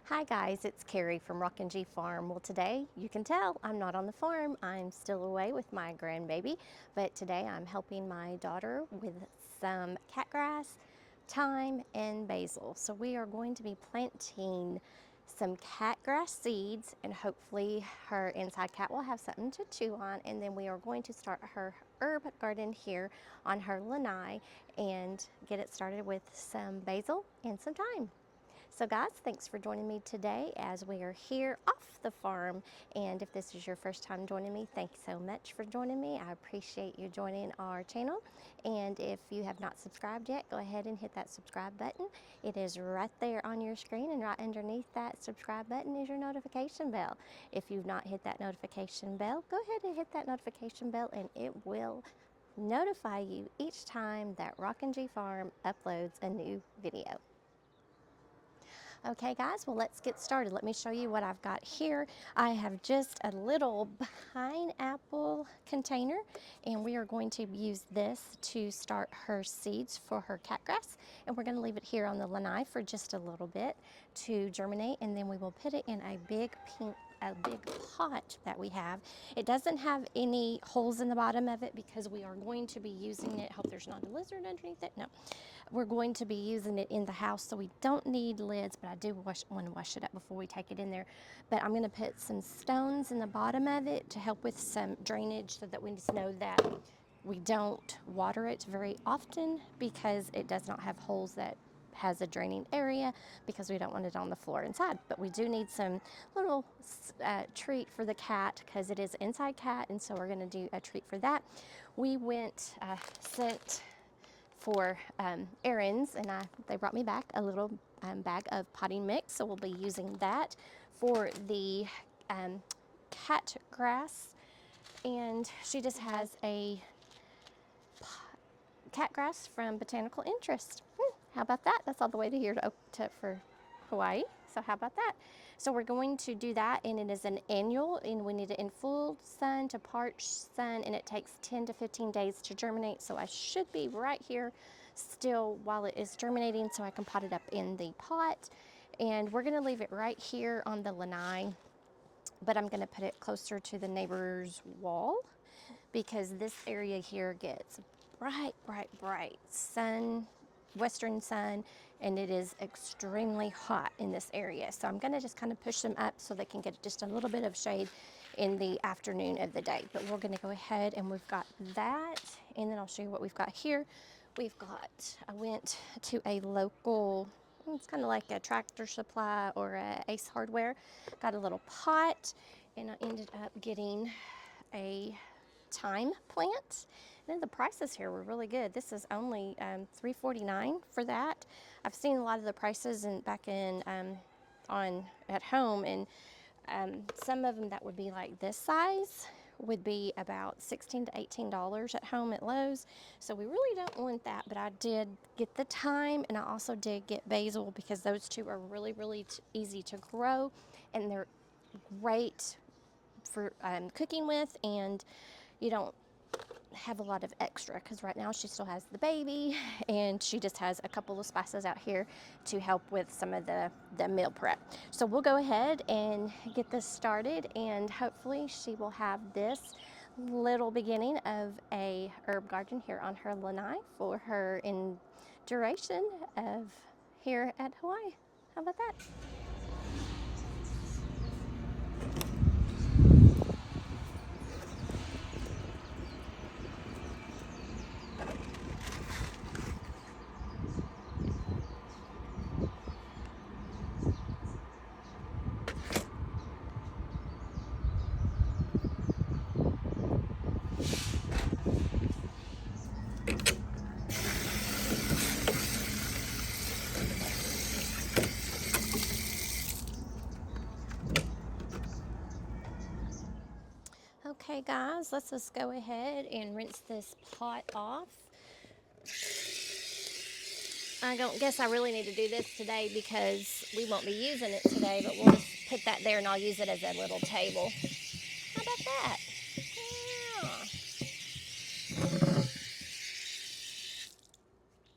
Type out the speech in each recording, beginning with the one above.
Hi guys, it's Carrie from Rock and G Farm. Well, today you can tell I'm not on the farm. I'm still away with my grandbaby, but today I'm helping my daughter with some catgrass, thyme, and basil. So we are going to be planting some catgrass seeds, and hopefully her inside cat will have something to chew on. And then we are going to start her herb garden here on her lanai and get it started with some basil and some thyme. So guys, thanks for joining me today as we are here off the farm. And if this is your first time joining me, thanks so much for joining me. I appreciate you joining our channel. And if you have not subscribed yet, go ahead and hit that subscribe button. It is right there on your screen, and right underneath that subscribe button is your notification bell. If you've not hit that notification bell, go ahead and hit that notification bell, and it will notify you each time that Rock and G Farm uploads a new video. Okay guys, well let's get started. Let me show you what I've got here. I have just a little pineapple container, and we are going to use this to start her seeds for her catgrass. And we're going to leave it here on the lanai for just a little bit to germinate, and then we will put it in a big pot that we have. It doesn't have any holes in the bottom of it because we are going to be using it. Hope there's not a lizard underneath it. No. We're going to be using it in the house, so we don't need lids, but I do want to wash it up before we take it in there. But I'm going to put some stones in the bottom of it to help with some drainage, so that we just know that we don't water it very often because it does not have holes that has a draining area, because we don't want it on the floor inside. But we do need some little treat for the cat because it is inside cat, and so we're going to do a treat for that. We sent for errands, and they brought me back a little bag of potting mix, so we'll be using that for the cat grass. And she just has a cat grass from Botanical Interest. How about that? That's all the way to here for Hawaii. So how about that? So we're going to do that, and it is an annual, and we need it in full sun to parched sun, and it takes 10 to 15 days to germinate. So I should be right here still while it is germinating, so I can pot it up in the pot. And we're going to leave it right here on the lanai, but I'm going to put it closer to the neighbor's wall because this area here gets bright sun, western sun, and it is extremely hot in this area. So I'm going to just kind of push them up so they can get just a little bit of shade in the afternoon of the day. But we're going to go ahead, and we've got that, and then I'll show you what we've got here. I went to a local, it's kind of like a Tractor Supply or a Ace Hardware, got a little pot, and I ended up getting a thyme plant. And the prices here were really good. This is only $3.49 for that. I've seen a lot of the prices back in at home, and some of them that would be like this size would be about $16 to $18 at home at Lowe's. So we really don't want that, but I did get the thyme, and I also did get basil, because those two are really easy to grow, and they're great for cooking with, and you don't have a lot of extra, because right now she still has the baby, and she just has a couple of spices out here to help with some of the meal prep. So we'll go ahead and get this started, and hopefully she will have this little beginning of a herb garden here on her lanai for her in duration of here at Hawaii. How about that? Okay guys, let's just go ahead and rinse this pot off. I don't guess I really need to do this today because we won't be using it today, but we'll just put that there, and I'll use it as a little table. How about that?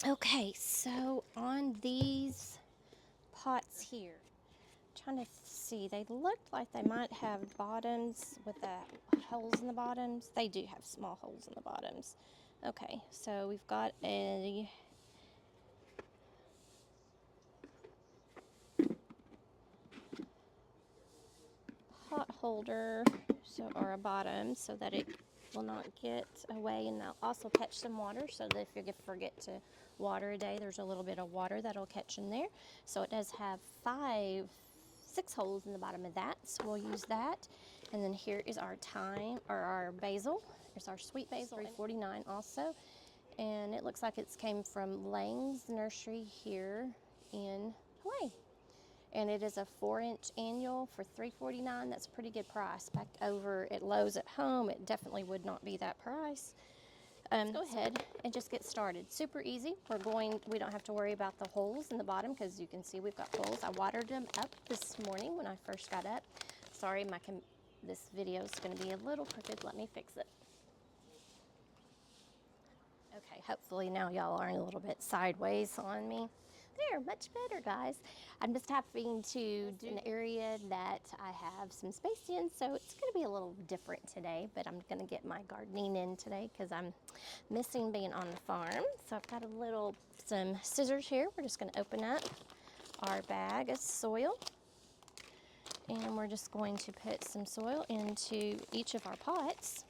Yeah. Okay, so on these pots here, trying to see, they looked like they might have bottoms with the holes in the bottoms. They do have small holes in the bottoms. Okay, so we've got a pot holder, so, or a bottom, so that it will not get away, and they'll also catch some water, so that if you forget to water a day, there's a little bit of water that'll catch in there. So it does have 6 holes in the bottom of that, so we'll use that. And then here is our thyme, or our basil. Here's our sweet basil, $3.49 also. And it looks like it's came from Lang's Nursery here in Hawaii. And it is a 4-inch annual for $3.49. That's a pretty good price. Back over at Lowe's at home, it definitely would not be that price. Let's go ahead and just get started. Super easy. We don't have to worry about the holes in the bottom, because you can see we've got holes. I watered them up this morning when I first got up. Sorry, this video is going to be a little crooked. Let me fix it. Okay, hopefully now y'all aren't a little bit sideways on me. There, much better, guys. I'm just having to do an area that I have some space in, so it's going to be a little different today, but I'm going to get my gardening in today because I'm missing being on the farm. So I've got some scissors here. We're just going to open up our bag of soil, and we're just going to put some soil into each of our pots.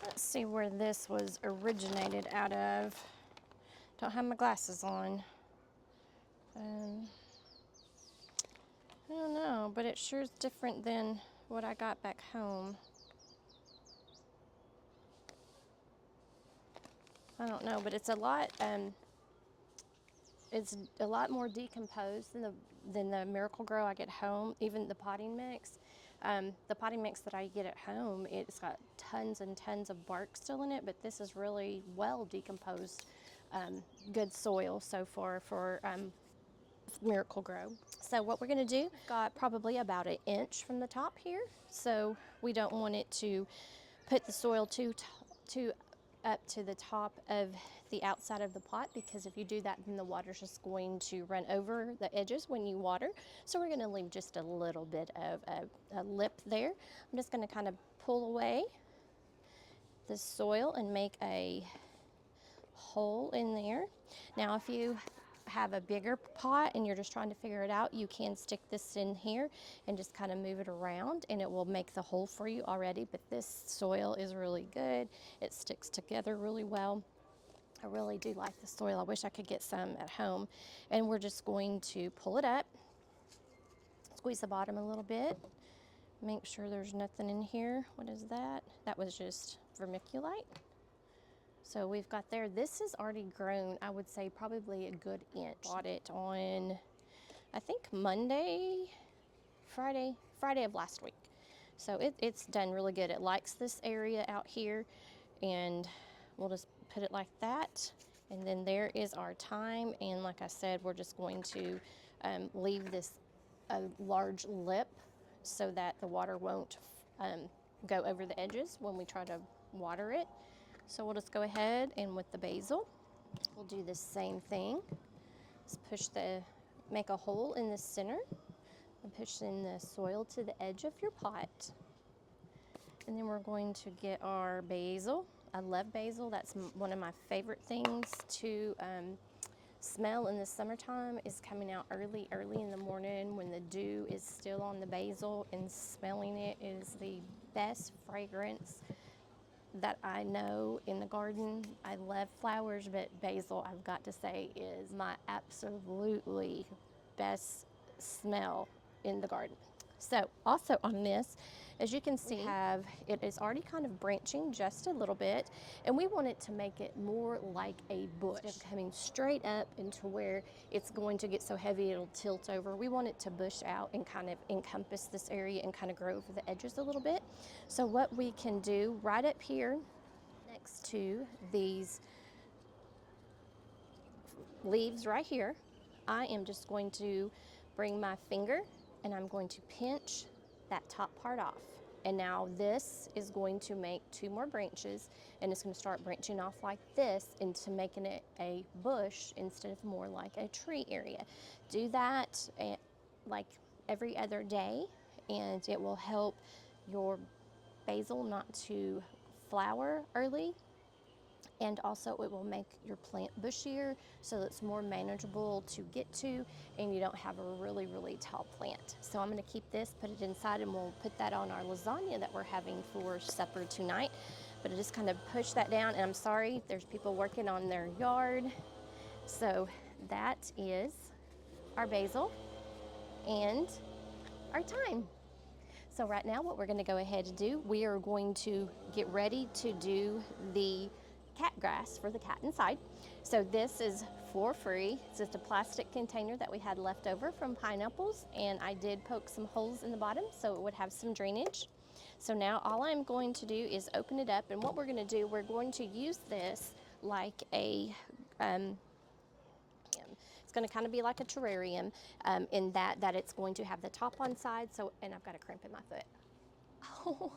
Let's see where this was originated out of. Don't have my glasses on. I don't know, but it sure is different than what I got back home. I don't know, but it's a lot more decomposed than the Miracle Grow I get home. Even the potting mix. The potting mix that I get at home, it's got tons and tons of bark still in it, but this is really well decomposed, good soil so far for Miracle Grow. So what we're going to do, got probably about 1 inch from the top here, so we don't want it to put the soil too up to the top of the outside of the pot, because if you do that, then the water's just going to run over the edges when you water. So we're going to leave just a little bit of a lip there. I'm just going to kind of pull away the soil and make a hole in there. Now, if you have a bigger pot and you're just trying to figure it out, you can stick this in here and just kind of move it around, and it will make the hole for you already. But this soil is really good. It sticks together really well. I really do like the soil. I wish I could get some at home. And we're just going to pull it up, squeeze the bottom a little bit, make sure there's nothing in here. What is that? That was just vermiculite. So we've got there, this is already grown, I would say probably a good inch. Bought it on, I think Friday of last week. So it's done really good. It likes this area out here, and we'll just put it like that. And then there is our thyme, and like I said, we're just going to leave this a large lip so that the water won't go over the edges when we try to water it. So we'll just go ahead, and with the basil, we'll do the same thing. Just make a hole in the center and push in the soil to the edge of your pot. And then we're going to get our basil. I love basil. That's one of my favorite things to smell in the summertime, is coming out early in the morning when the dew is still on the basil, and smelling it is the best fragrance that I know in the garden. I love flowers, but basil, I've got to say, is my absolutely best smell in the garden. So also on this, as you can see, it is already kind of branching just a little bit, and we want it to make it more like a bush. Instead of coming straight up into where it's going to get so heavy it'll tilt over, we want it to bush out and kind of encompass this area and kind of grow over the edges a little bit. So what we can do right up here next to these leaves right here, I am just going to bring my finger and I'm going to pinch that top part off. And now this is going to make 2 more branches, and it's going to start branching off like this into making it a bush instead of more like a tree area. Do that like every other day, and it will help your basil not to flower early. And also it will make your plant bushier so that it's more manageable to get to and you don't have a really, really tall plant. So I'm gonna keep this, put it inside, and we'll put that on our lasagna that we're having for supper tonight. But I just kind of push that down, and I'm sorry, there's people working on their yard. So that is our basil and our thyme. So right now what we're gonna go ahead and do, we are going to get ready to do the cat grass for the cat inside. So this is for free. It's just a plastic container that we had left over from pineapples, and I did poke some holes in the bottom so it would have some drainage. So now all I'm going to do is open it up, and what we're gonna do, we're going to use this like a, it's gonna kind of be like a terrarium in that it's going to have the top on side, so, and I've got a cramp in my foot. Oh.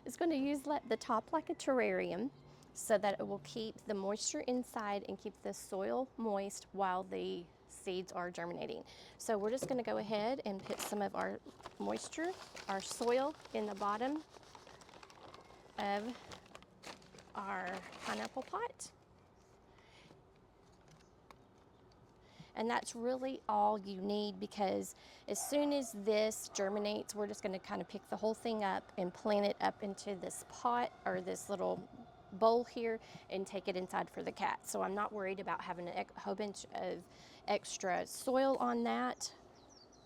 It's going to use the top like a terrarium so that it will keep the moisture inside and keep the soil moist while the seeds are germinating. So we're just going to go ahead and put some of our moisture, our soil, in the bottom of our pineapple pot. And that's really all you need, because as soon as this germinates, we're just going to kind of pick the whole thing up and plant it up into this pot or this little bowl here and take it inside for the cat. So I'm not worried about having a whole bunch of extra soil on that.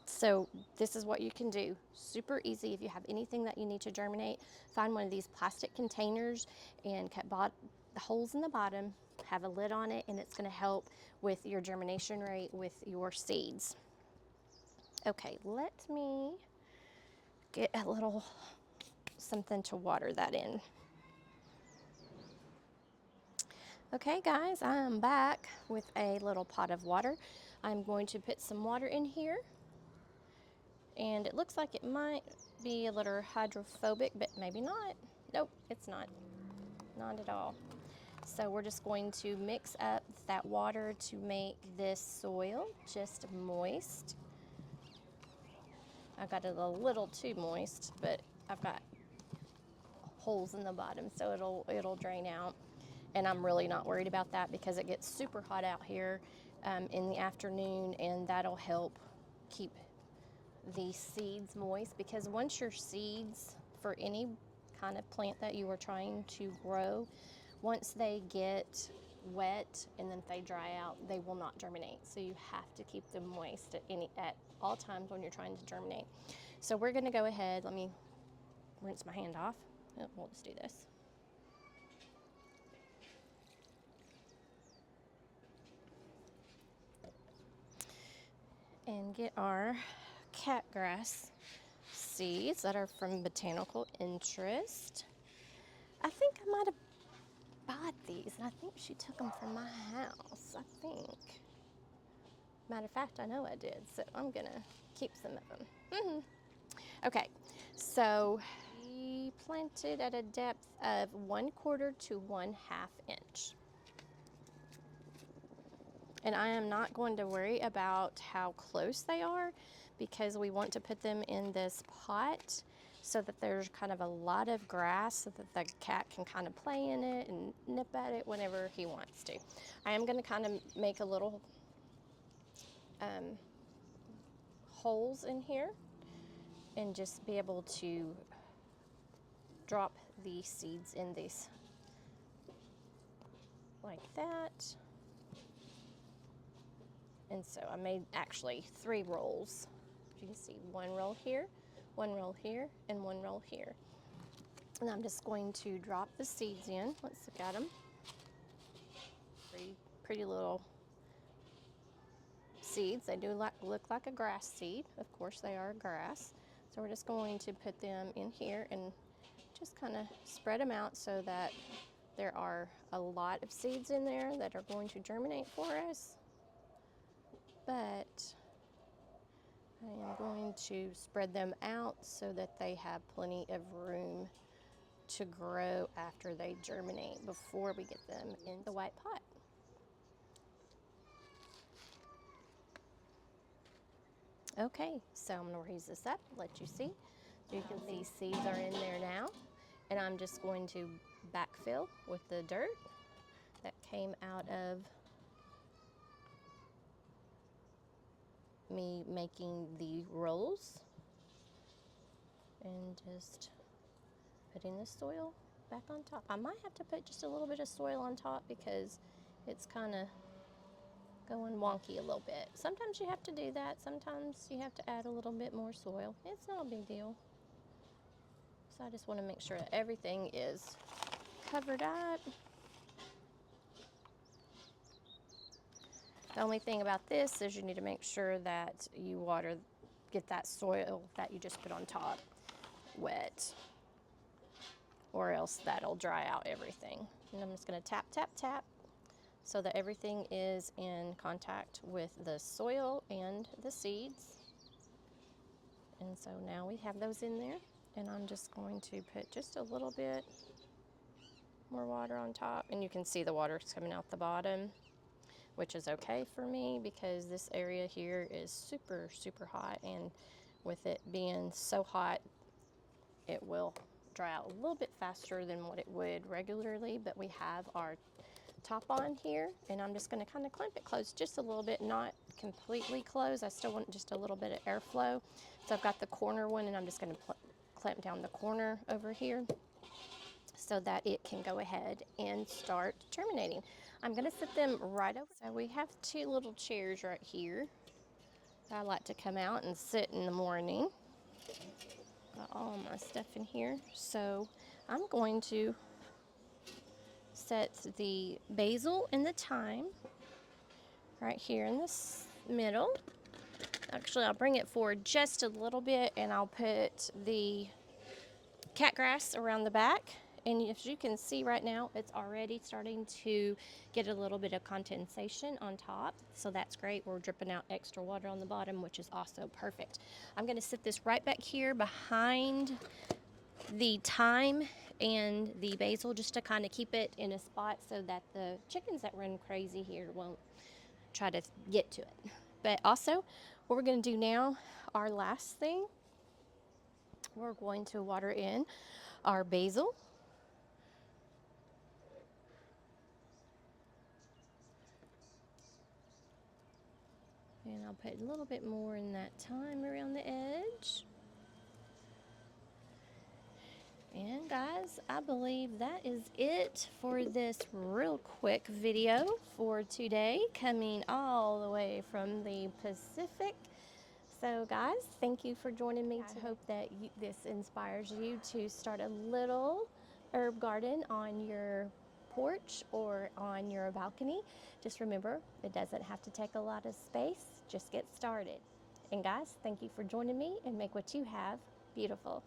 So this is what you can do. Super easy. If you have anything that you need to germinate, find one of these plastic containers and cut the holes in the bottom, have a lid on it, and it's going to help with your germination rate with your seeds. Okay, let me get a little something to water that in. Okay guys, I'm back with a little pot of water. I'm going to put some water in here, and it looks like it might be a little hydrophobic, but maybe not. Nope, it's not at all. So we're just going to mix up that water to make this soil just moist. I got it a little too moist, but I've got holes in the bottom, so it'll drain out. And I'm really not worried about that because it gets super hot out here in the afternoon, and that'll help keep the seeds moist, because once your seeds for any kind of plant that you are trying to grow, once they get wet and then if they dry out, they will not germinate. So you have to keep them moist at all times when you're trying to germinate. So we're going to go ahead. Let me rinse my hand off. Oh, we'll just do this. And get our catgrass seeds that are from Botanical Interest. I think I might have bought these, and I think she took them from my house, I think. Matter of fact, I know I did, so I'm gonna keep some of them. Okay, so we planted at a depth of 1/4 to 1/2 inch. And I am not going to worry about how close they are, because we want to put them in this pot so that there's kind of a lot of grass so that the cat can kind of play in it and nip at it whenever he wants to. I am going to kind of make a little holes in here and just be able to drop the seeds in these like that. And so I made actually 3 rolls You can see one roll here, one roll here, and one roll here. And I'm just going to drop the seeds in. Let's look at them. Pretty little seeds. They do look like a grass seed. Of course they are grass. So we're just going to put them in here and just kind of spread them out so that there are a lot of seeds in there that are going to germinate for us. But I am going to spread them out so that they have plenty of room to grow after they germinate before we get them in the white pot. Okay, so I'm going to raise this up, let you see. So you can see seeds are in there now, and I'm just going to backfill with the dirt that came out of me making the rolls, and just putting the soil back on top. I might have to put just a little bit of soil on top because it's kind of going wonky a little bit. Sometimes you have to do that. Sometimes you have to add a little bit more soil. It's not a big deal. So I just want to make sure that everything is covered up. The only thing about this is you need to make sure that you get that soil that you just put on top wet, or else that'll dry out everything. And I'm just going to tap, tap, tap so that everything is in contact with the soil and the seeds. And so now we have those in there, and I'm just going to put just a little bit more water on top, and you can see the water's coming out the bottom, which is okay for me because this area here is super, super hot, and with it being so hot, it will dry out a little bit faster than what it would regularly. But we have our top on here, and I'm just going to kind of clamp it closed just a little bit, not completely closed. I still want just a little bit of airflow. So I've got the corner one, and I'm just going to clamp down the corner over here so that it can go ahead and start germinating. I'm going to set them right over. So we have two little chairs right here that I like to come out and sit in the morning. Got all my stuff in here. So I'm going to set the basil and the thyme right here in this middle. Actually, I'll bring it forward just a little bit, and I'll put the catgrass around the back. And as you can see right now, it's already starting to get a little bit of condensation on top. So that's great. We're dripping out extra water on the bottom, which is also perfect. I'm going to sit this right back here behind the thyme and the basil, just to kind of keep it in a spot so that the chickens that run crazy here won't try to get to it. But also, what we're going to do now, our last thing, we're going to water in our basil. And I'll put a little bit more in that thyme around the edge. And guys, I believe that is it for this real quick video for today, coming all the way from the Pacific. So guys, thank you for joining me. I hope that this inspires you to start a little herb garden on your porch or on your balcony. Just remember, it doesn't have to take a lot of space. Just get started. And guys, thank you for joining me, and make what you have beautiful.